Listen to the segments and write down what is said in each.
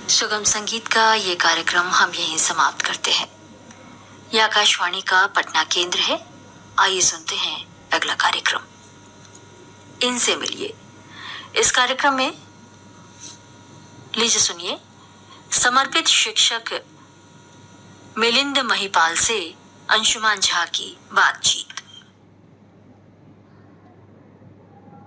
सुगम संगीत का ये कार्यक्रम हम यहीं समाप्त करते हैं। ये आकाशवाणी का पटना केंद्र है। आइए सुनते हैं अगला कार्यक्रम। इनसे मिलिए। इस कार्यक्रम में लीजिए सुनिए समर्पित शिक्षक मिलिंद महिपाल से अंशुमान झा की बातचीत।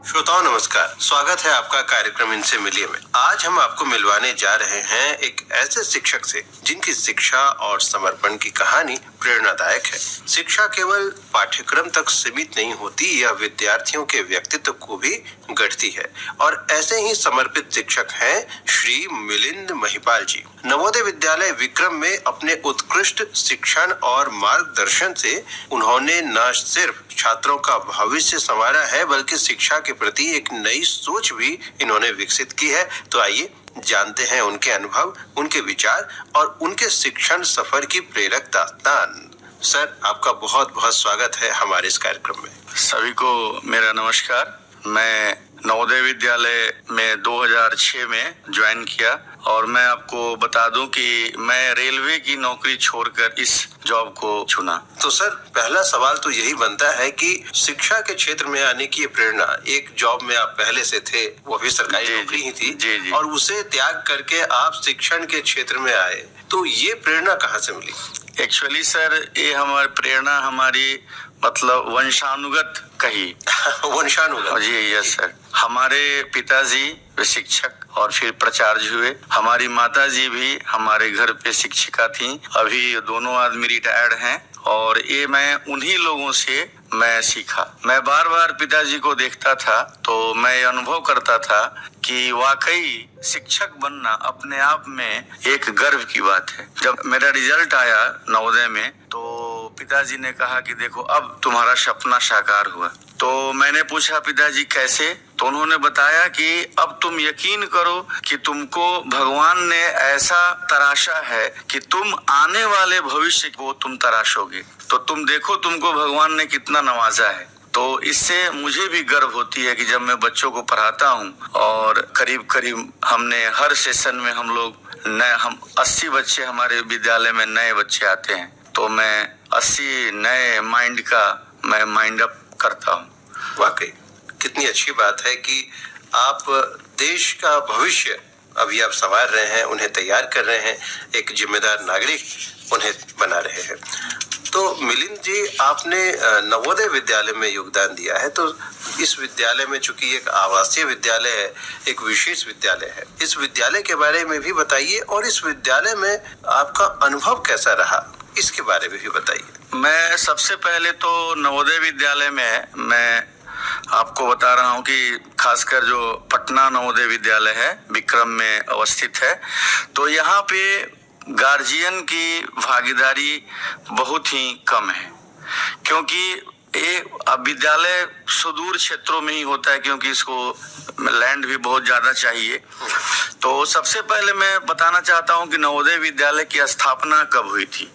श्रोताओं नमस्कार, स्वागत है आपका कार्यक्रम इनसे मिलिए में। आज हम आपको मिलवाने जा रहे हैं एक ऐसे शिक्षक से जिनकी शिक्षा और समर्पण की कहानी प्रेरणादायक है। शिक्षा केवल पाठ्यक्रम तक सीमित नहीं होती, यह विद्यार्थियों के व्यक्तित्व को भी गढ़ती है। और ऐसे ही समर्पित शिक्षक हैं श्री मिलिंद महिपाल जी। नवोदय विद्यालय विक्रम में अपने उत्कृष्ट शिक्षण और मार्गदर्शन से उन्होंने न सिर्फ छात्रों का भविष्य संवारा है, बल्कि शिक्षा के प्रति एक नई सोच भी इन्होंने विकसित की है। तो आइए जानते हैं उनके अनुभव, उनके विचार और उनके शिक्षण सफर की प्रेरक दास्तान। सर, आपका बहुत बहुत स्वागत है हमारे इस कार्यक्रम में। सभी को मेरा नमस्कार। मैं नवोदय विद्यालय में 2006 में ज्वाइन किया और मैं आपको बता दूं कि मैं रेलवे की नौकरी छोड़कर इस जॉब को चुना। तो सर, पहला सवाल तो यही बनता है कि शिक्षा के क्षेत्र में आने की प्रेरणा, एक जॉब में आप पहले से थे, वो भी सरकारी नौकरी ही थी, जी। और उसे त्याग करके आप शिक्षण के क्षेत्र में आए, तो ये प्रेरणा कहाँ से मिली? एक्चुअली सर, ये हमारी प्रेरणा हमारी मतलब वंशानुगत कही। वंशानुगत? जी यस सर। हमारे पिताजी वे शिक्षक और फिर प्राचार्य हुए। हमारी माताजी भी हमारे घर पे शिक्षिका थी। अभी दोनों आदमी रिटायर्ड हैं और ये मैं उन्हीं लोगों से मैं सीखा। मैं बार बार पिताजी को देखता था तो मैं अनुभव करता था कि वाकई शिक्षक बनना अपने आप में एक गर्व की बात है। जब मेरा रिजल्ट आया नवोदय में तो पिताजी ने कहा कि देखो अब तुम्हारा सपना साकार हुआ। तो मैंने पूछा पिताजी कैसे? तो उन्होंने बताया कि अब तुम यकीन करो कि तुमको भगवान ने ऐसा तराशा है कि तुम आने वाले भविष्य को तुम तराशोगे। तो तुम देखो तुमको भगवान ने कितना नवाजा है। तो इससे मुझे भी गर्व होती है कि जब मैं बच्चों को पढ़ाता हूँ और करीब करीब हमने हर सेशन में हम 80 बच्चे हमारे विद्यालय में नए बच्चे आते हैं, तो मैं 80 नए माइंड का मैं माइंड अप करता हूँ। वाकई कितनी अच्छी बात है कि आप देश का भविष्य अभी आप संवार रहे हैं, उन्हें तैयार कर रहे हैं, एक जिम्मेदार नागरिक उन्हें बना रहे हैं। तो मिलिंद जी, आपने नवोदय विद्यालय में योगदान दिया है, तो इस विद्यालय में चूंकि एक आवासीय विद्यालय है, एक विशेष विद्यालय है, इस विद्यालय के बारे में भी बताइए और इस विद्यालय में आपका अनुभव कैसा रहा, इसके बारे में भी बताइए। मैं सबसे पहले तो नवोदय विद्यालय में मैं आपको बता रहा हूँ कि खासकर जो पटना नवोदय विद्यालय है विक्रम में अवस्थित है, तो यहाँ पे गार्जियन की भागीदारी बहुत ही कम है, क्योंकि ये विद्यालय सुदूर क्षेत्रों में ही होता है, क्योंकि इसको लैंड भी बहुत ज्यादा चाहिए। तो सबसे पहले मैं बताना चाहता हूँ कि नवोदय विद्यालय की स्थापना कब हुई थी।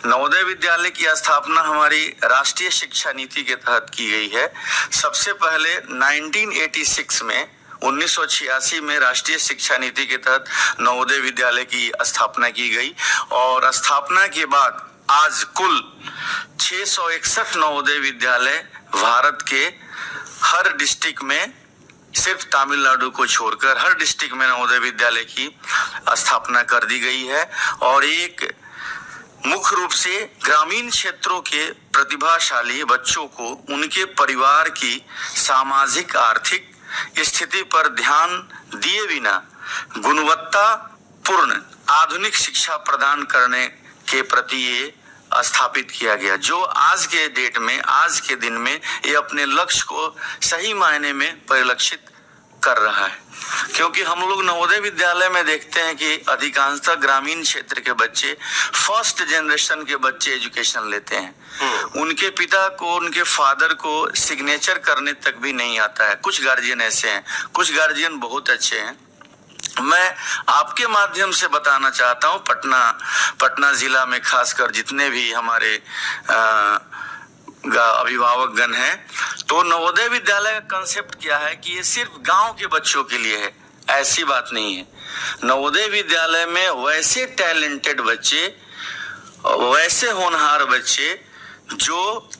नवोदय विद्यालय की स्थापना हमारी राष्ट्रीय शिक्षा नीति के तहत की गई है। सबसे पहले 1986 में 1986 में राष्ट्रीय शिक्षा नीति के तहत नवोदय विद्यालय की स्थापना की गई और स्थापना के बाद आज कुल 661 नवोदय विद्यालय भारत के हर डिस्ट्रिक्ट में, सिर्फ तमिलनाडु को छोड़कर हर डिस्ट्रिक्ट में नवोदय विद्यालय की स्थापना कर दी गई है। और एक मुख्य रूप से ग्रामीण क्षेत्रों के प्रतिभाशाली बच्चों को उनके परिवार की सामाजिक आर्थिक स्थिति पर ध्यान दिए बिना गुणवत्तापूर्ण आधुनिक शिक्षा प्रदान करने के प्रति ये स्थापित किया गया, जो आज के डेट में, आज के दिन में ये अपने लक्ष्य को सही मायने में परिलक्षित कर रहा है। क्योंकि हम लोग नवोदय विद्यालय में देखते हैं कि अधिकांशतः ग्रामीण क्षेत्र के बच्चे, फर्स्ट जनरेशन के बच्चे एजुकेशन लेते हैं। उनके पिता को, उनके फादर को सिग्नेचर करने तक भी नहीं आता है। कुछ गार्जियन ऐसे हैं, कुछ गार्जियन बहुत अच्छे हैं। मैं आपके माध्यम से बताना चाहता हूँ, पटना जिला में खासकर जितने भी हमारे अभिभावक गण हैं, तो नवोदय विद्यालय का कंसेप्ट क्या है कि ये सिर्फ गांव के बच्चों के लिए है। ऐसी बात नहीं है। नवोदय विद्यालय में वैसे टैलेंटेड बच्चे, वैसे होनहार बच्चे जो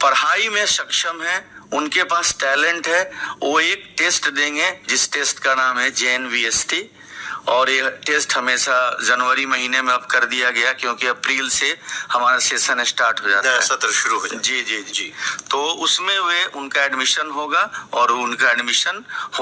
पढ़ाई में सक्षम हैं, उनके पास टैलेंट है, वो एक टेस्ट देंगे जिस टेस्ट का नाम है JNVST, और ये टेस्ट हमेशा जनवरी महीने में अब कर दिया गया क्योंकि अप्रैल से हमारा सेशन स्टार्ट हो जाता है, सत्र शुरू हो जाता है। जी। तो उसमें वे उनका एडमिशन होगा और उनका एडमिशन